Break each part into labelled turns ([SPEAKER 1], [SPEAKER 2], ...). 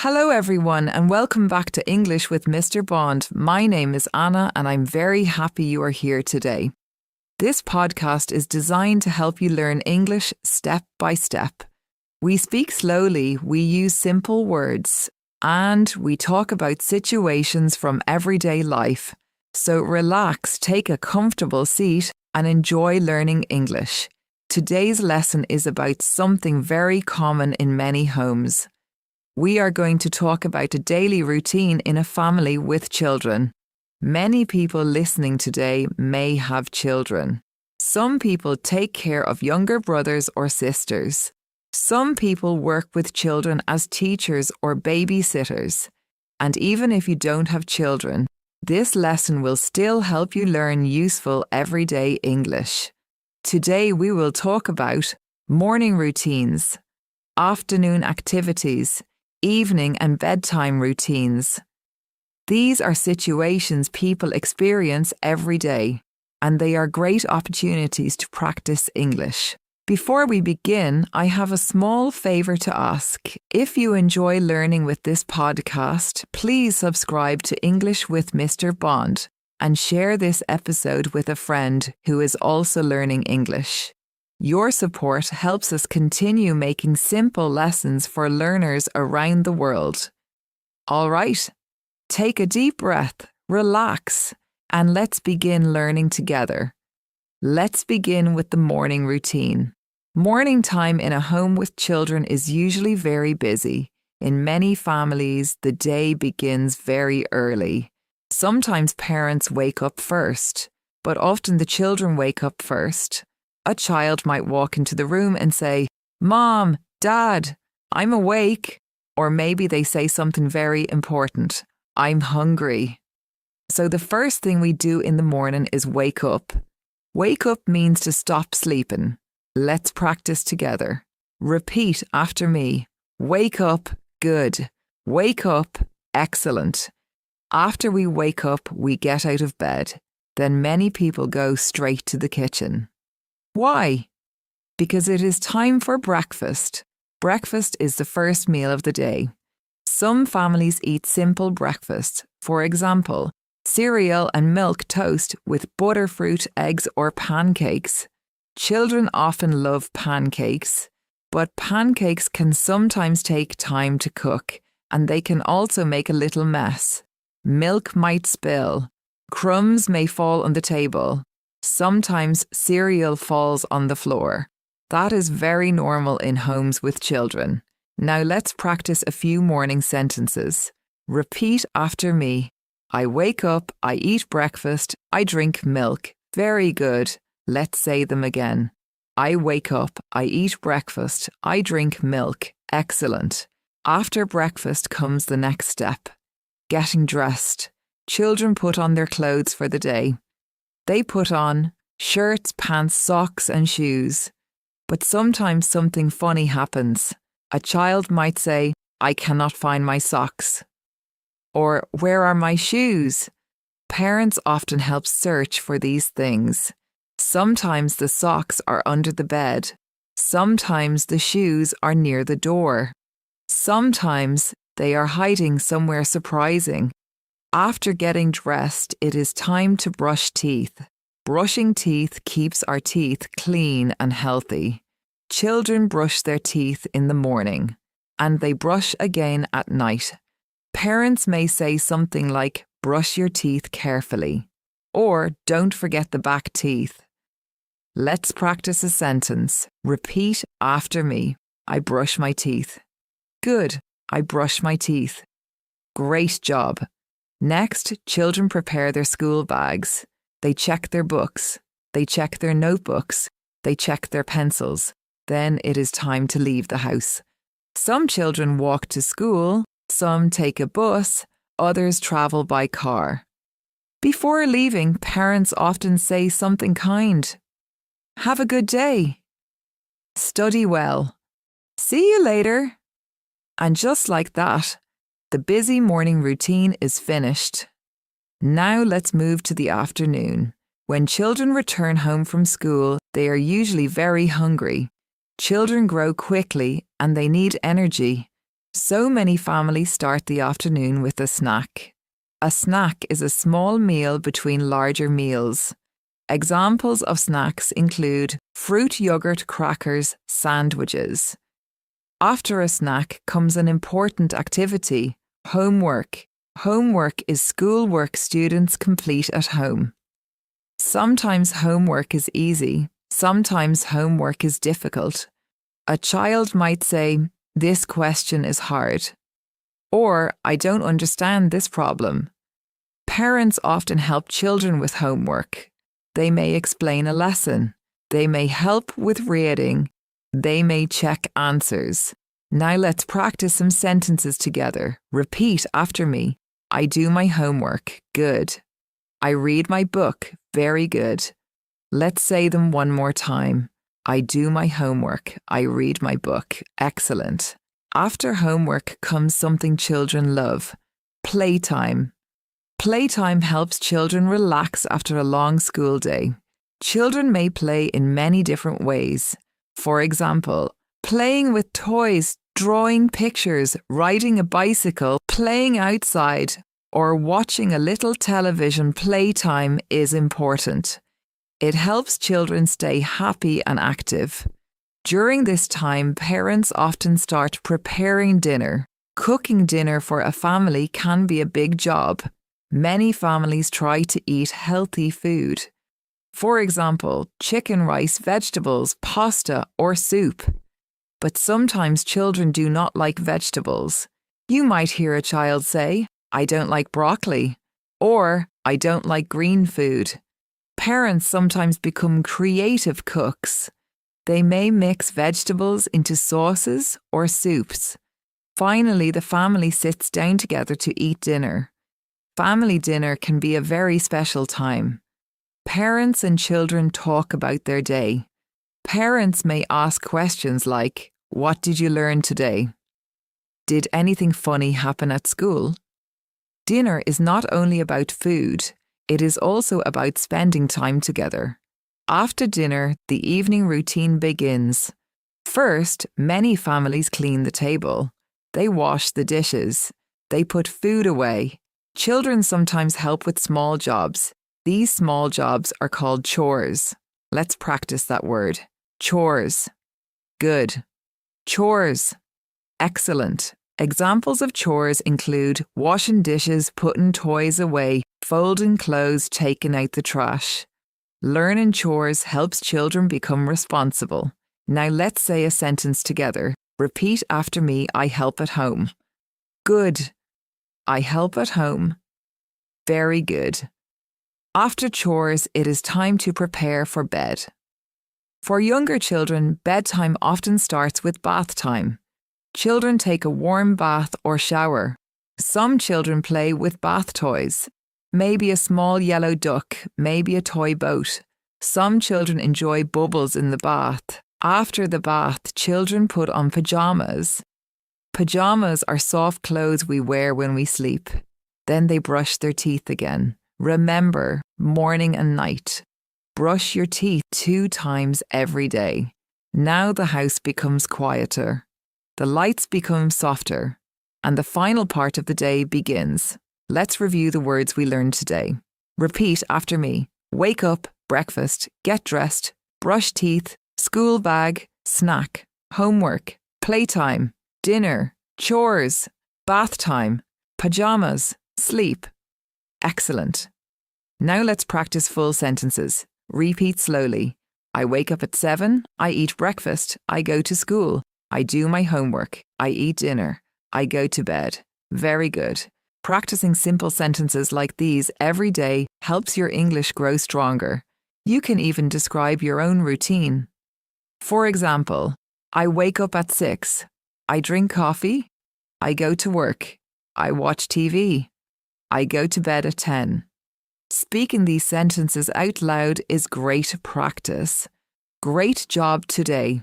[SPEAKER 1] Hello everyone and welcome back to English with Mr. Bond. My name is Anna and I'm very happy you are here today. This podcast is designed to help you learn English step by step. We speak slowly, we use simple words, and we talk about situations from everyday life. So relax, take a comfortable seat and enjoy learning English. Today's lesson is about something very common in many homes. We are going to talk about a daily routine in a family with children. Many people listening today may have children. Some people take care of younger brothers or sisters. Some people work with children as teachers or babysitters. And even if you don't have children, this lesson will still help you learn useful everyday English. Today we will talk about morning routines, afternoon activities, evening and bedtime routines. These are situations people experience every day, and they are great opportunities to practice English. Before we begin, I have a small favour to ask. If you enjoy learning with this podcast, please subscribe to English with Mr. Bond and share this episode with a friend who is also learning English. Your support helps us continue making simple lessons for learners around the world. All right, take a deep breath, relax, and let's begin learning together. Let's begin with the morning routine. Morning time in a home with children is usually very busy. In many families, the day begins very early. Sometimes parents wake up first, but often the children wake up first. A child might walk into the room and say, "Mom, Dad, I'm awake." Or maybe they say something very important, "I'm hungry." So the first thing we do in the morning is wake up. Wake up means to stop sleeping. Let's practice together. Repeat after me. Wake up, good. Wake up, excellent. After we wake up, we get out of bed. Then many people go straight to the kitchen. Why? Because it is time for breakfast. Breakfast is the first meal of the day. Some families eat simple breakfast. For example, cereal and milk toast with butterfruit, eggs or pancakes. Children often love pancakes, but pancakes can sometimes take time to cook, and they can also make a little mess. Milk might spill. Crumbs may fall on the table. Sometimes cereal falls on the floor. That is very normal in homes with children. Now let's practice a few morning sentences. Repeat after me. I wake up, I eat breakfast, I drink milk. Very good. Let's say them again. I wake up, I eat breakfast, I drink milk. Excellent. After breakfast comes the next step. Getting dressed. Children put on their clothes for the day. They put on shirts, pants, socks and shoes. But sometimes something funny happens. A child might say, "I cannot find my socks." Or, "Where are my shoes?" Parents often help search for these things. Sometimes the socks are under the bed. Sometimes the shoes are near the door. Sometimes they are hiding somewhere surprising. After getting dressed, it is time to brush teeth. Brushing teeth keeps our teeth clean and healthy. Children brush their teeth in the morning, and they brush again at night. Parents may say something like, "Brush your teeth carefully," or "Don't forget the back teeth." Let's practice a sentence. Repeat after me. I brush my teeth. Good. I brush my teeth. Great job. Next, children prepare their school bags. They check their books. They check their notebooks. They check their pencils. Then it is time to leave the house. Some children walk to school. Some take a bus. Others travel by car. Before leaving, parents often say something kind. Have a good day. Study well. See you later. And just like that, the busy morning routine is finished. Now let's move to the afternoon. When children return home from school, they are usually very hungry. Children grow quickly and they need energy. So many families start the afternoon with a snack. A snack is a small meal between larger meals. Examples of snacks include fruit yogurt crackers, sandwiches. After a snack comes an important activity, homework. Homework is schoolwork students complete at home. Sometimes homework is easy, sometimes homework is difficult. A child might say, "This question is hard," or "I don't understand this problem." Parents often help children with homework. They may explain a lesson. They may help with reading. They may check answers. Now let's practice some sentences together. Repeat after me. I do my homework. Good. I read my book. Very good. Let's say them one more time. I do my homework. I read my book. Excellent. After homework comes something children love. Playtime. Playtime helps children relax after a long school day. Children may play in many different ways. For example, playing with toys, drawing pictures, riding a bicycle, playing outside, or watching a little television. Playtime is important. It helps children stay happy and active. During this time, parents often start preparing dinner. Cooking dinner for a family can be a big job. Many families try to eat healthy food. For example, chicken, rice, vegetables, pasta, or soup. But sometimes children do not like vegetables. You might hear a child say, "I don't like broccoli," or "I don't like green food." Parents sometimes become creative cooks. They may mix vegetables into sauces or soups. Finally, the family sits down together to eat dinner. Family dinner can be a very special time. Parents and children talk about their day. Parents may ask questions like, "What did you learn today? Did anything funny happen at school?" Dinner is not only about food, it is also about spending time together. After dinner, the evening routine begins. First, many families clean the table. They wash the dishes. They put food away. Children sometimes help with small jobs. These small jobs are called chores. Let's practice that word. Chores. Good. Chores. Excellent. Examples of chores include washing dishes, putting toys away, folding clothes, taking out the trash. Learning chores helps children become responsible. Now let's say a sentence together. Repeat after me. I help at home. Good. I help at home. Very good. After chores, it is time to prepare for bed. For younger children, bedtime often starts with bath time. Children take a warm bath or shower. Some children play with bath toys. Maybe a small yellow duck, maybe a toy boat. Some children enjoy bubbles in the bath. After the bath, children put on pajamas. Pajamas are soft clothes we wear when we sleep. Then they brush their teeth again. Remember, morning and night. Brush your teeth 2 times every day. Now the house becomes quieter. The lights become softer. And the final part of the day begins. Let's review the words we learned today. Repeat after me. Wake up, breakfast, get dressed, brush teeth, school bag, snack, homework, playtime, dinner, chores, bath time, pajamas, sleep. Excellent. Now let's practice full sentences. Repeat slowly. I wake up at 7, I eat breakfast, I go to school, I do my homework, I eat dinner, I go to bed. Very good. Practicing simple sentences like these every day helps your English grow stronger. You can even describe your own routine. For example, I wake up at 6, I drink coffee, I go to work, I watch TV, I go to bed at 10. Speaking these sentences out loud is great practice. Great job today.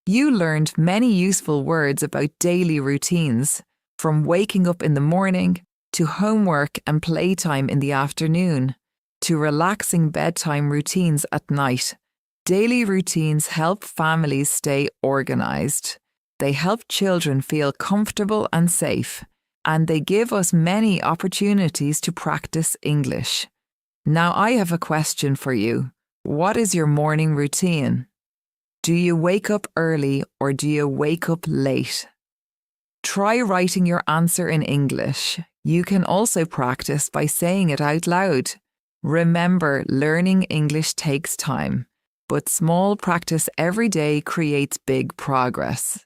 [SPEAKER 1] You learned many useful words about daily routines, from waking up in the morning, to homework and playtime in the afternoon, to relaxing bedtime routines at night. Daily routines help families stay organised. They help children feel comfortable and safe, and they give us many opportunities to practice English. Now I have a question for you. What is your morning routine? Do you wake up early or do you wake up late? Try writing your answer in English. You can also practice by saying it out loud. Remember, learning English takes time, but small practice every day creates big progress.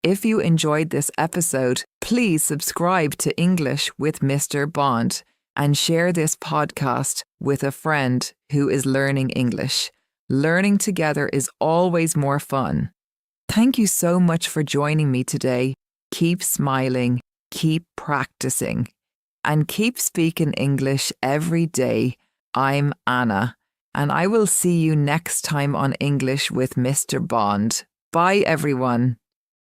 [SPEAKER 1] If you enjoyed this episode, please subscribe to English with Mr. Bond and share this podcast with a friend who is learning English. Learning together is always more fun. Thank you so much for joining me today. Keep smiling, keep practicing, and keep speaking English every day. I'm Anna, and I will see you next time on English with Mr. Bond. Bye, everyone.